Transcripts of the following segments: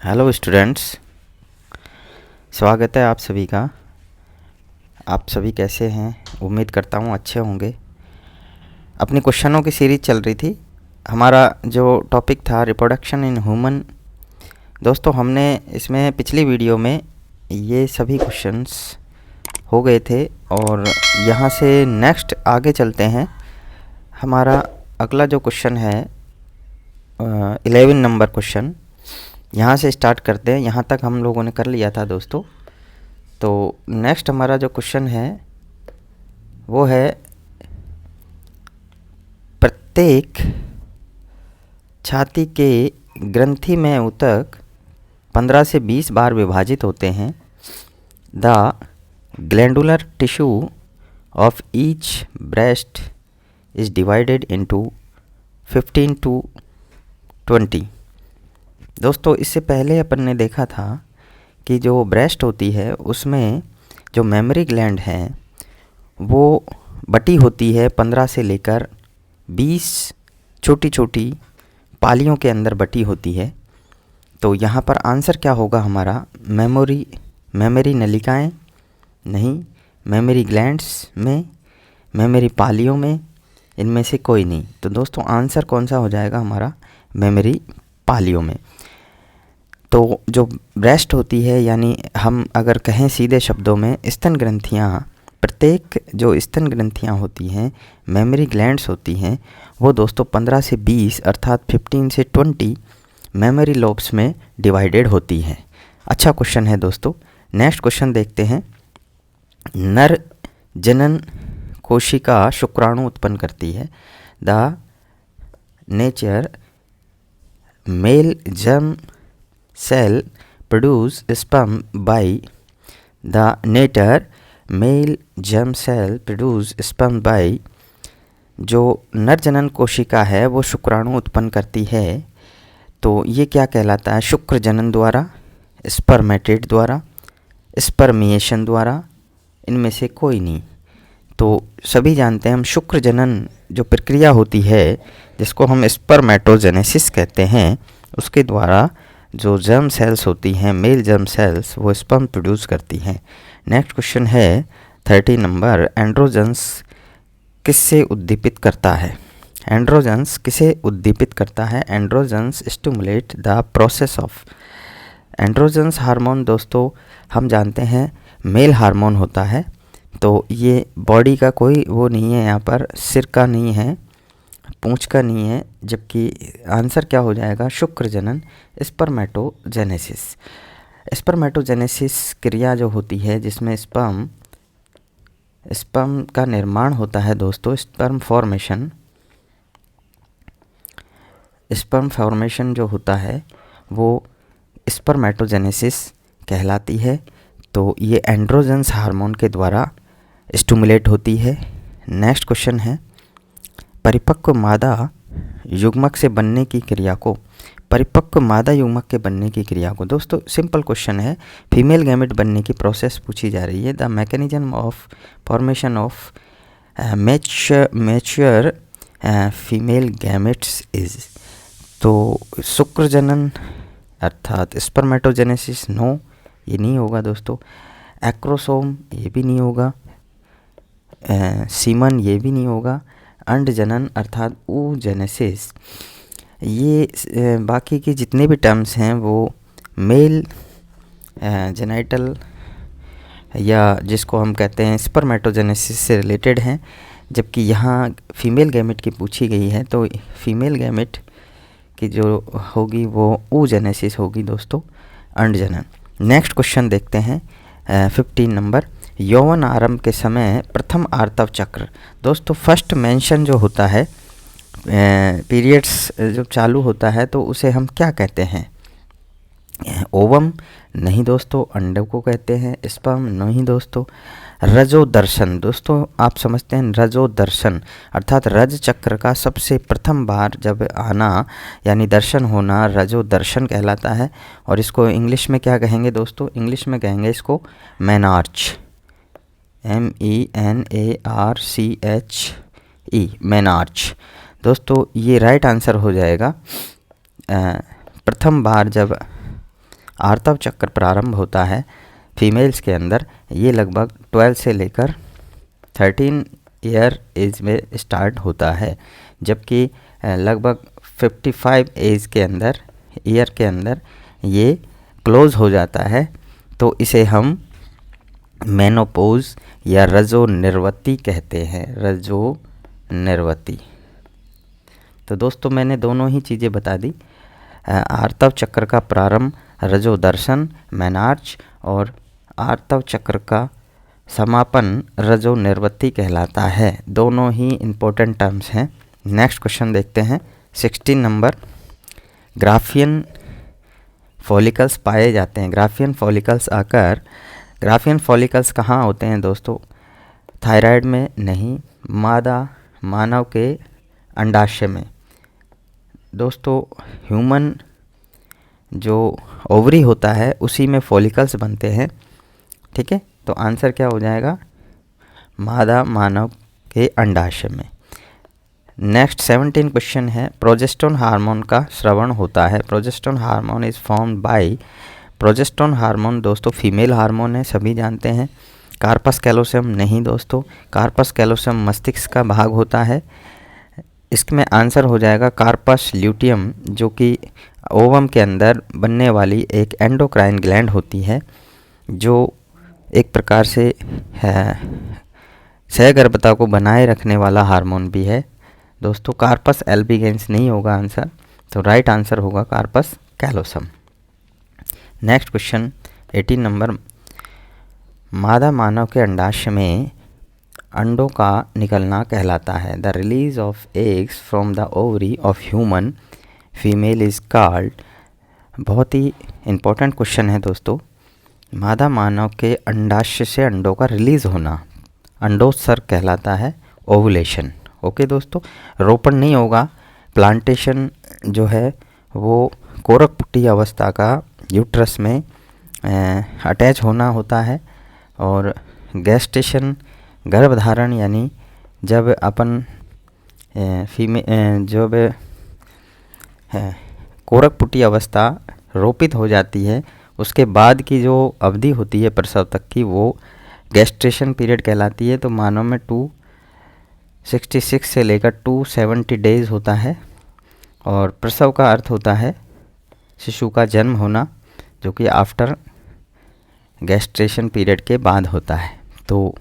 Hello students, स्वागत है आप सभी का। आप सभी कैसे हैं? उम्मीद करता हूँ अच्छे होंगे। अपनी क्वेश्चनों की सीरीज चल रही थी। हमारा जो टॉपिक था रिप्रोडक्शन इन ह्यूमन। दोस्तों, हमने इसमें पिछली वीडियो में ये सभी क्वेश्चंस हो गए थे और यहाँ से नेक्स्ट आगे चलते हैं। हमारा अगला जो क्वेश्चन है 11 नंबर क्वेश्चन, यहाँ से स्टार्ट करते हैं। यहाँ तक हम लोगों ने कर लिया था दोस्तों। तो नेक्स्ट हमारा जो क्वेश्चन है वो है, प्रत्येक छाती के ग्रंथि में ऊतक 15 से 20 बार विभाजित होते हैं। The glandular tissue of each breast is divided into 15 to 20। दोस्तों, इससे पहले अपन ने देखा था कि जो ब्रेस्ट होती है उसमें जो मेमोरी ग्लैंड है वो बटी होती है 15 से लेकर 20 छोटी छोटी पालियों के अंदर बटी होती है। तो यहाँ पर आंसर क्या होगा हमारा? मेमोरी नलिकाएं नहीं, मेमोरी ग्लैंड्स में, मेमोरी पालियों में, इनमें से कोई नहीं। तो दोस्तों आंसर कौन सा हो जाएगा हमारा? मेमोरी पालियों में। तो जो ब्रेस्ट होती है, यानी हम अगर कहें सीधे शब्दों में, स्तन ग्रंथियाँ, प्रत्येक जो स्तन ग्रंथियाँ होती हैं, मेमोरी ग्लैंड्स होती हैं, वो दोस्तों 15 से 20 अर्थात 15 से 20 मेमोरी लोब्स में डिवाइडेड होती हैं। अच्छा क्वेश्चन है दोस्तों। नेक्स्ट क्वेश्चन देखते हैं। नर जनन कोशिका शुक्राणु उत्पन्न करती है। The nature male germ cell produce sperm by the nature male germ cell produce sperm by जो नर जनन कोशिका है वो शुक्राणु उत्पन्न करती है। तो ये क्या कहलाता है? शुक्र जनन द्वारा, स्पर्मेटेड द्वारा, स्पर्मिएशन द्वारा, इनमें से कोई नहीं। तो सभी जानते हैं हम शुक्र जनन जो प्रक्रिया होती है जिसको हम स्पर्मेटोजेनेसिस कहते हैं, उसके द्वारा जो जर्म सेल्स होती हैं, मेल जर्म सेल्स, वो स्पर्म प्रोड्यूस करती हैं। नेक्स्ट क्वेश्चन है 30 नंबर। एंड्रोजन्स किससे उद्दीपित करता है? एंड्रोजन्स किसे उद्दीपित करता है? Androgens stimulate the process of. Androgens hormone दोस्तों हम जानते हैं मेल हार्मोन होता है। तो ये बॉडी का कोई वो नहीं है, यहाँ पर सिर का नहीं है, पूंछ का नहीं है, जबकि आंसर क्या हो जाएगा? शुक्र जनन, स्पर्मेटोजेनेसिस। स्पर्मेटोजेनेसिस क्रिया जो होती है जिसमें स्पर्म का निर्माण होता है दोस्तों, स्पर्म फॉर्मेशन जो होता है वो स्पर्मेटोजेनेसिस कहलाती है। तो ये एंड्रोजन्स हार्मोन के द्वारा स्टिमुलेट होती है। नेक्स्ट क्वेश्चन है, परिपक्व मादा युग्मक से बनने की क्रिया को, परिपक्व मादा युग्मक के बनने की क्रिया को, दोस्तों सिंपल क्वेश्चन है, फीमेल गैमेट बनने की प्रोसेस पूछी जा रही है। The mechanism of formation of mature female gametes is. तो शुक्र जनन अर्थात स्पर्मेटोजेनेसिस, नो, ये नहीं होगा दोस्तों। एक्रोसोम, ये भी नहीं होगा। सीमन, ये भी नहीं होगा। अंड जनन अर्थात oogenesis, ये बाकी के जितने भी टर्म्स हैं वो मेल जेनाइटल या जिसको हम कहते हैं स्पर्मेटोजेनेसिस से रिलेटेड हैं, जबकि यहाँ फीमेल गैमेट की पूछी गई है। तो फीमेल गैमेट की जो होगी वो oogenesis होगी दोस्तों, अंड जनन। नेक्स्ट क्वेश्चन देखते हैं 15 नंबर। यौवन आरंभ के समय प्रथम आर्तव चक्र। दोस्तों फर्स्ट मेंशन जो होता है, पीरियड्स जब चालू होता है तो उसे हम क्या कहते हैं? ओवम नहीं दोस्तों, अंडों को कहते हैं। स्पर्म नहीं दोस्तों। रजोदर्शन, दोस्तों आप समझते हैं रजोदर्शन अर्थात रज चक्र का सबसे प्रथम बार जब आना यानी दर्शन होना रजोदर्शन कहलाता है। और इसको इंग्लिश में क्या कहेंगे दोस्तों? इंग्लिश में कहेंगे इसको मेनार्च, MENARCHE, मेनार्च। दोस्तों ये राइट आंसर हो जाएगा। प्रथम बार जब आर्तव चक्र प्रारंभ होता है फीमेल्स के अंदर, ये लगभग 12 से लेकर 13 ईयर एज में स्टार्ट होता है, जबकि लगभग 55 एज के अंदर ईयर के अंदर ये क्लोज हो जाता है। तो इसे हम मेनोपॉज या रजो निर्वती कहते हैं, रजो निर्वती। तो दोस्तों मैंने दोनों ही चीज़ें बता दी, आर्तव चक्र का प्रारंभ रजो दर्शन मेनार्च और आर्तव चक्र का समापन रजो निर्वती कहलाता है। दोनों ही इम्पोर्टेंट टर्म्स हैं। नेक्स्ट क्वेश्चन देखते हैं 16 नंबर। ग्राफियन फॉलिकल्स पाए जाते हैं। ग्राफियन फॉलिकल्स आकर, ग्राफियन फॉलिकल्स कहाँ होते हैं दोस्तों? थायराइड में नहीं, मादा मानव के अंडाशय में। दोस्तों ह्यूमन जो ओवरी होता है उसी में फॉलिकल्स बनते हैं, ठीक है। तो आंसर क्या हो जाएगा? मादा मानव के अंडाशय में। नेक्स्ट 17 क्वेश्चन है, प्रोजेस्टेरोन हार्मोन का स्रवण होता है। Progesterone hormone is formed by, progesterone hormone दोस्तों फीमेल हार्मोन है, सभी जानते हैं। कार्पस कैलोसम नहीं दोस्तों, कार्पस कैलोसम मस्तिष्क का भाग होता है। इसमें आंसर हो जाएगा कार्पस ल्यूटियम, जो कि ओवम के अंदर बनने वाली एक एंडोक्राइन ग्लैंड होती है, जो एक प्रकार से सहगर्भता को बनाए रखने वाला हार्मोन भी है दोस्तों। कार्पस एल्बिगेंस नहीं होगा आंसर, तो राइट आंसर होगा corpus callosum. Next question 18 number. मादा मानव के अंडाशय में अंडों का निकलना कहलाता है। The release of eggs from the ovary of human female is called. बहुत ही इम्पोर्टेंट क्वेश्चन है दोस्तों। मादा मानव के अंडाशय से अंडों का रिलीज होना अंडोत्सर्ग कहलाता है, ओवुलेशन। ओके दोस्तों, रोपण नहीं होगा। प्लांटेशन जो है वो कोरकपुटी अवस्था का यूट्रस में अटैच होना होता है, और गेस्टेशन गर्भधारण यानी जब अपन जब कोरकपुटी अवस्था रोपित हो जाती है, उसके बाद की जो अवधि होती है प्रसव तक की, वो गेस्टेशन पीरियड कहलाती है। तो मानव में 266 से लेकर 270 डेज होता है, और प्रसव का अर्थ होता है शिशु का जन्म होना, जो कि आफ्टर गेस्टेशन पीरियड के बाद होता है। तो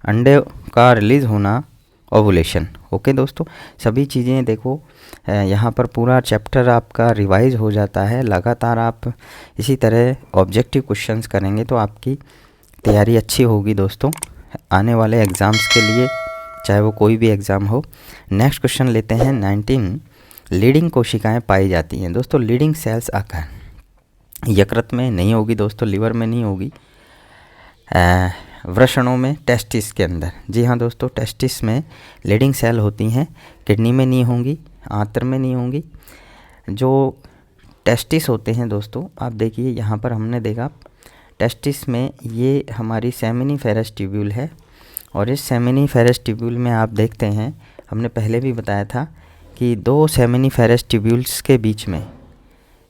अंडे का रिलीज़ होना ओवुलेशन। ओके दोस्तों, सभी चीज़ें देखो यहाँ पर पूरा चैप्टर आपका रिवाइज हो जाता है। लगातार आप इसी तरह ऑब्जेक्टिव क्वेश्चंस करेंगे तो आपकी तैयारी अच्छी होगी दोस्तों आने वाले एग्ज़ाम्स के लिए, चाहे वो कोई भी एग्ज़ाम हो। नेक्स्ट क्वेश्चन लेते हैं 19। लीडिंग कोशिकाएं पाई जाती हैं दोस्तों। लीडिंग सेल्स आकार यकृत में नहीं होगी दोस्तों, लिवर में नहीं होगी, वृषणों में, टेस्टिस के अंदर। जी हाँ दोस्तों, टेस्टिस में लीडिंग सेल होती हैं, किडनी में नहीं होंगी, आंत्र में नहीं होंगी। जो टेस्टिस होते हैं दोस्तों, आप देखिए यहाँ पर हमने देखा टेस्टिस में ये हमारी सेमिनिफेरस ट्यूब्यूल है, और इस सेमिनिफेरस ट्यूब्यूल में आप देखते हैं, हमने पहले भी बताया था कि दो सेमिनिफेरस ट्यूब्यूल्स के बीच में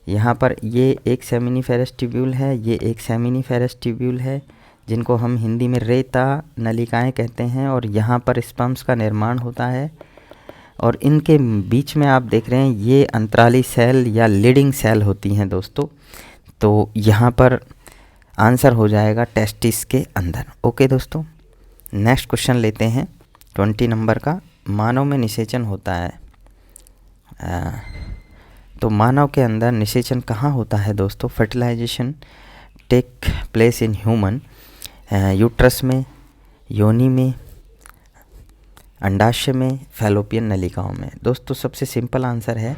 यहाँ पर ये एक सेमिनिफेरस ट्यूब्यूल है, ये एक सेमिनिफेरस ट्यूब्यूल है, जिनको हम हिंदी में रेता नलिकाएं कहते हैं, और यहाँ पर स्पर्म्स का निर्माण होता है। और इनके बीच में आप देख रहे हैं ये अंतराली सेल या लीडिंग सेल होती हैं दोस्तों। तो यहाँ पर आंसर हो जाएगा टेस्टिस के अंदर। ओके दोस्तों, नेक्स्ट क्वेश्चन लेते हैं 20 नंबर का। मानव में निषेचन होता है। तो मानव के अंदर निषेचन कहाँ होता है दोस्तों? Fertilization take place in human, uterus में, योनि में, अंडाशय में, फैलोपियन नलिकाओं में। दोस्तों सबसे सिंपल आंसर है,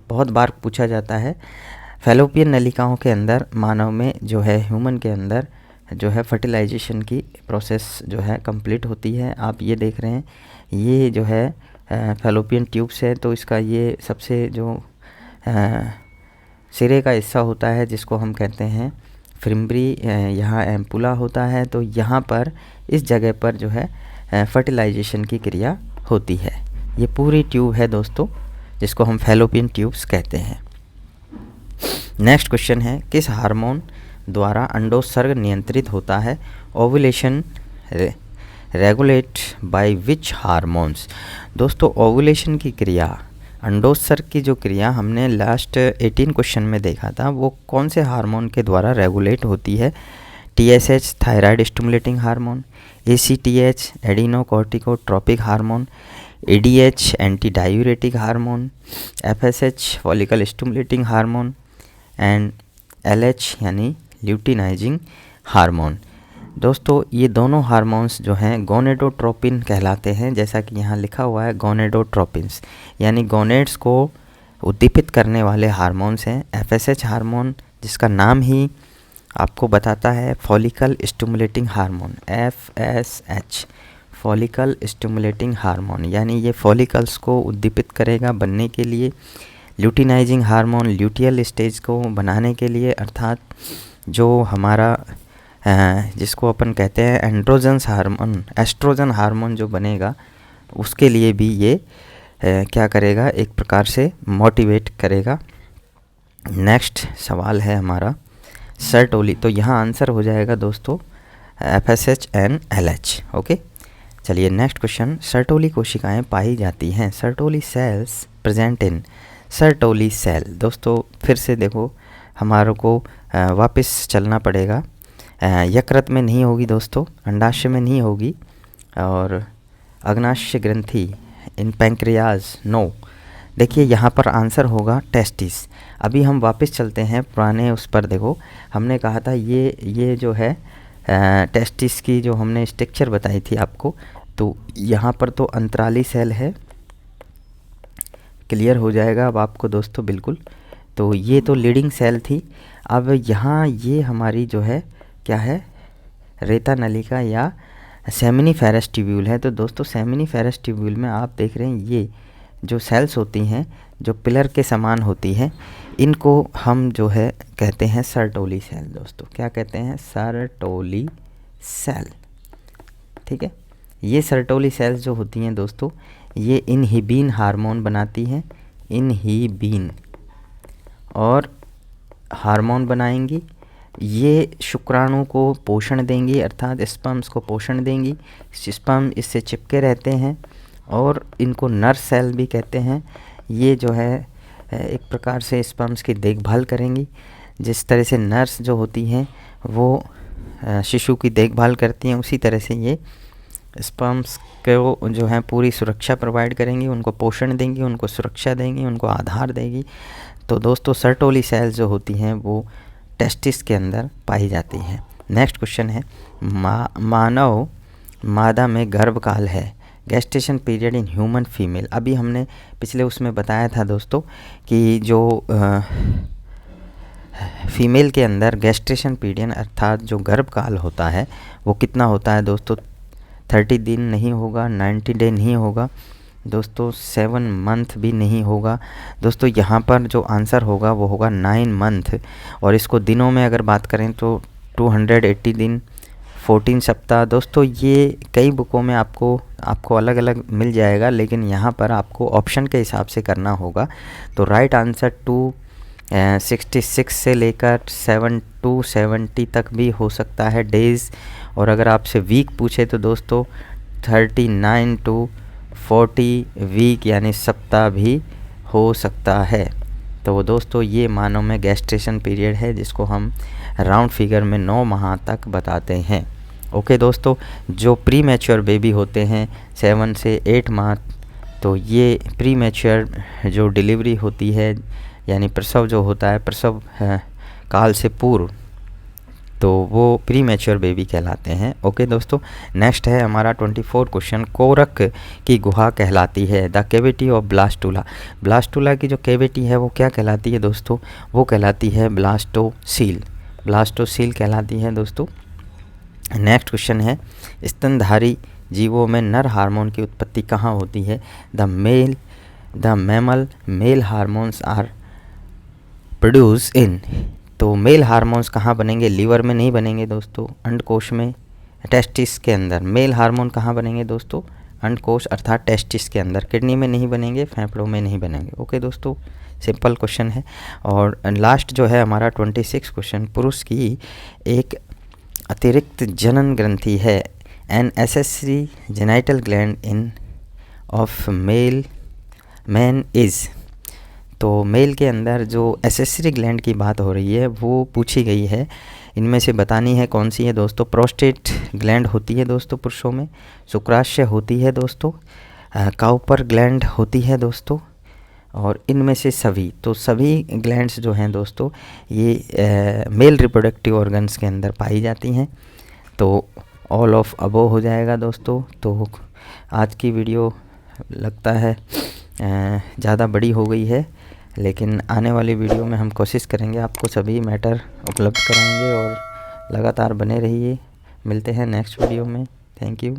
बहुत बार पूछा जाता है, फैलोपियन नलिकाओं के अंदर मानव में जो है, ह्यूमन के अंदर जो है फर्टिलाइजेशन की प्रोसेस जो है कंप्लीट होती है। आप ये देख रहे हैं, ये जो है फैलोपियन ट्यूब्स है, तो इसका ये सबसे जो सिरे का हिस्सा होता है जिसको हम कहते हैं फ्रिम्ब्री, यहाँ एम्पुला होता है। तो यहाँ पर इस जगह पर जो है फर्टिलाइजेशन की क्रिया होती है। ये पूरी ट्यूब है दोस्तों जिसको हम फैलोपियन ट्यूब्स कहते हैं। नेक्स्ट क्वेश्चन है, किस हार्मोन द्वारा अंडोत्सर्ग नियंत्रित होता है? Ovulation regulate by which hormones? दोस्तों ओव्यूलेशन की क्रिया, अंडोत्सर्ग की जो क्रिया हमने लास्ट 18 क्वेश्चन में देखा था, वो कौन से हार्मोन के द्वारा रेगुलेट होती है? TSH thyroid stimulating hormone, ACTH adrenocorticotropic hormone, ADH anti diuretic hormone, FSH follicle stimulating hormone and LH यानी ल्यूटिनाइजिंग हार्मोन। दोस्तों ये दोनों हार्मोन्स जो हैं गोनेडोट्रोपिन कहलाते हैं, जैसा कि यहाँ लिखा हुआ है गोनेडोट्रोपिन्स, यानी गोनेड्स को उद्दीपित करने वाले हार्मोन्स हैं। FSH हार्मोन जिसका नाम ही आपको बताता है follicle stimulating hormone, FSH follicle stimulating hormone, यानी ये फॉलिकल्स को उद्दीपित करेगा बनने के लिए। ल्यूटिनाइजिंग हार्मोन ल्यूटियल स्टेज को बनाने के लिए, अर्थात जो हमारा जिसको अपन कहते हैं एंड्रोजन्स हार्मोन, एस्ट्रोजन हार्मोन जो बनेगा उसके लिए भी ये क्या करेगा, एक प्रकार से मोटिवेट करेगा। नेक्स्ट सवाल है हमारा सर्टोली, तो यहाँ आंसर हो जाएगा दोस्तों FSH एंड LH। ओके, चलिए नेक्स्ट क्वेश्चन, सर्टोली कोशिकाएं पाई जाती हैं, Sertoli cells present in Sertoli cell. दोस्तों फिर से देखो हमारे को वापस चलना पड़ेगा, यकृत में नहीं होगी दोस्तों, अंडाशय में नहीं होगी, और अग्नाशय ग्रंथि इन पैंक्रियाज नो। देखिए यहाँ पर आंसर होगा टेस्टिस। अभी हम वापस चलते हैं पुराने उस पर, देखो हमने कहा था ये जो है टेस्टिस की जो हमने स्ट्रक्चर बताई थी आपको, तो यहाँ पर तो अंतराली सेल है, क्लियर हो जाएगा अब आपको दोस्तों बिल्कुल। तो ये तो लीडिंग सेल थी। अब यहाँ ये हमारी जो है क्या है, रेता नलिका या सेमिनिफेरस ट्यूब्यूल है। तो दोस्तों सेमिनिफेरस ट्यूब्यूल में आप देख रहे हैं ये जो सेल्स होती हैं जो पिलर के समान होती हैं, इनको हम जो है कहते हैं सर्टोली सेल। दोस्तों क्या कहते हैं, सर्टोली सेल। ठीक है, ये सर्टोली सेल्स जो होती हैं दोस्तों, ये इनहिबिन हार्मोन बनाती हैं, इनहिबिन और हार्मोन बनाएंगी। ये शुक्राणु को पोषण देंगी, अर्थात स्पर्म्स को पोषण देंगी। स्पर्म इससे चिपके रहते हैं और इनको नर्स सेल भी कहते हैं। ये जो है एक प्रकार से स्पर्म्स की देखभाल करेंगी, जिस तरह से नर्स जो होती हैं वो शिशु की देखभाल करती हैं, उसी तरह से ये स्पर्म्स को जो है पूरी सुरक्षा प्रोवाइड करेंगी, उनको पोषण देंगी, उनको सुरक्षा देंगी, उनको आधार देगी। तो दोस्तों सर्टोली सेल्स जो होती हैं वो टेस्टिस के अंदर पाई जाती हैं। नेक्स्ट क्वेश्चन है, मानव मादा में गर्भकाल है, gestation period in human female. अभी हमने पिछले उसमें बताया था दोस्तों कि जो फीमेल के अंदर गेस्टेशन पीरियड अर्थात जो गर्भकाल होता है वो कितना होता है दोस्तों, 30 दिन नहीं होगा, 90 डे नहीं होगा दोस्तों, 7 मंथ भी नहीं होगा दोस्तों। यहाँ पर जो आंसर होगा वो होगा 9 मंथ, और इसको दिनों में अगर बात करें तो 280 दिन, 14 सप्ताह। दोस्तों ये कई बुकों में आपको अलग अलग मिल जाएगा, लेकिन यहाँ पर आपको ऑप्शन के हिसाब से करना होगा। तो राइट आंसर 266 से लेकर 7 तक भी हो सकता है डेज़, और अगर आपसे वीक पूछे तो दोस्तों 39 to 40 वीक यानी सप्ताह भी हो सकता है। तो दोस्तों ये मानव में गेस्टेशन पीरियड है, जिसको हम राउंड फिगर में 9 माह तक बताते हैं। ओके दोस्तों, जो प्री मैच्योर बेबी होते हैं 7 से 8 माह, तो ये प्री मैच्योर जो डिलीवरी होती है यानी प्रसव जो होता है, प्रसव काल से पूर्व, तो वो प्री मैच्योर बेबी कहलाते हैं। ओके दोस्तों, नेक्स्ट है हमारा 24 क्वेश्चन, कोरक की गुहा कहलाती है, the cavity of blastula. Blastula की जो केविटी है वो क्या कहलाती है दोस्तों, वो कहलाती है ब्लास्टोसील, ब्लास्टोसील कहलाती है दोस्तों। नेक्स्ट क्वेश्चन है, स्तनधारी जीवों में नर हार्मोन की उत्पत्ति कहाँ होती है, the mammal male hormones are produce in. तो मेल हार्मोन्स कहाँ बनेंगे, लीवर में नहीं बनेंगे दोस्तों, अंडकोश में, टेस्टिस के अंदर। मेल हार्मोन कहाँ बनेंगे दोस्तों, अंडकोश अर्थात टेस्टिस के अंदर। किडनी में नहीं बनेंगे, फेफड़ों में नहीं बनेंगे। ओके दोस्तों, सिंपल क्वेश्चन है। और लास्ट जो है हमारा 26 क्वेश्चन, पुरुष की एक अतिरिक्त जनन ग्रंथि है, an accessory genital gland in of man is. तो मेल के अंदर जो एसेसरी ग्लैंड की बात हो रही है वो पूछी गई है, इनमें से बतानी है कौन सी है दोस्तों। प्रोस्टेट ग्लैंड होती है दोस्तों पुरुषों में, शुक्राशय होती है दोस्तों, काउपर ग्लैंड होती है दोस्तों, और इनमें से सभी, तो सभी ग्लैंड्स जो हैं दोस्तों ये मेल रिप्रोडक्टिव ऑर्गन्स के अंदर पाई जाती हैं। तो ऑल ऑफ अबो हो जाएगा दोस्तों। तो आज की वीडियो लगता है ज़्यादा बड़ी हो गई है, लेकिन आने वाली वीडियो में हम कोशिश करेंगे आपको सभी मैटर उपलब्ध कराएंगे, और लगातार बने रहिए। मिलते हैं नेक्स्ट वीडियो में। Thank you.